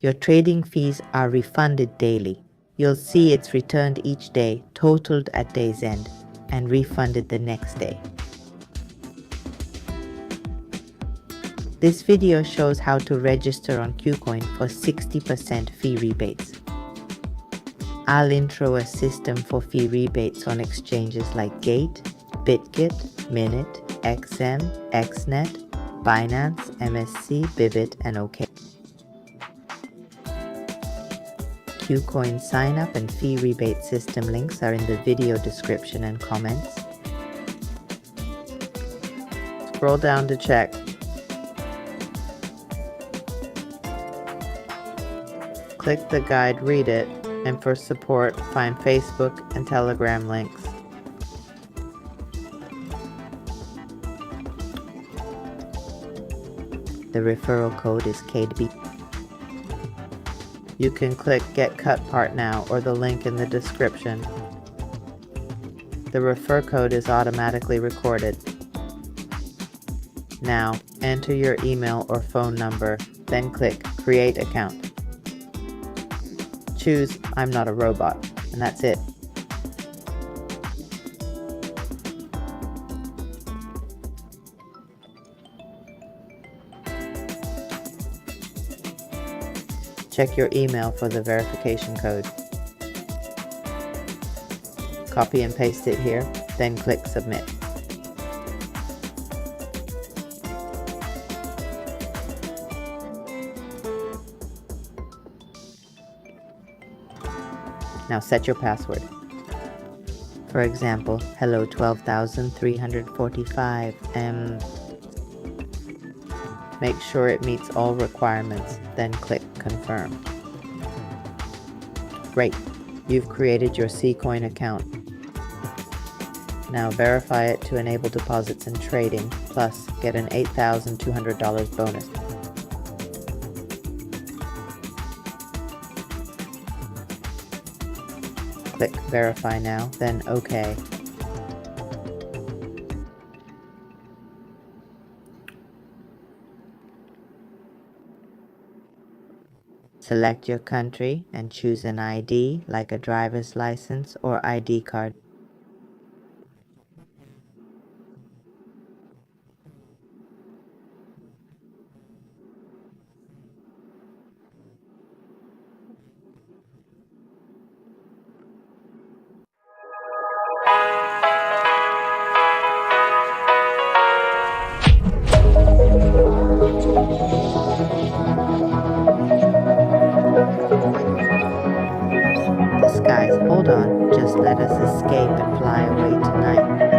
Your trading fees are refunded daily. You'll see it's returned each day, totaled at day's end, and refunded the next day. This video shows how to register on Kucoin for 60% fee rebates. I'll intro a system for fee rebates on exchanges like Gate, BitGet, Minute, XM, XNet, Binance, MSC, Bybit, and OK. Kucoin sign-up and fee rebate system links are in the video description and comments. Scroll down to check. Click the guide, read it, and for support, find Facebook and Telegram links. The referral code is KDB. You can click Get Cut Part Now or the link in the description. The refer code is automatically recorded. Now, enter your email or phone number, then click Create Account. Choose I'm not a robot, and that's it. Check your email for the verification code. Copy and paste it here, then click Submit. Now set your password. For example, hello 12,345 Make sure it meets all requirements, then click Confirm. Great, you've created your Kucoin account. Now verify it to enable deposits and trading, plus get an $8,200 bonus. Click Verify Now, then OK. Select your country and choose an ID like a driver's license or ID card. Skies, hold on, just let us escape and fly away tonight.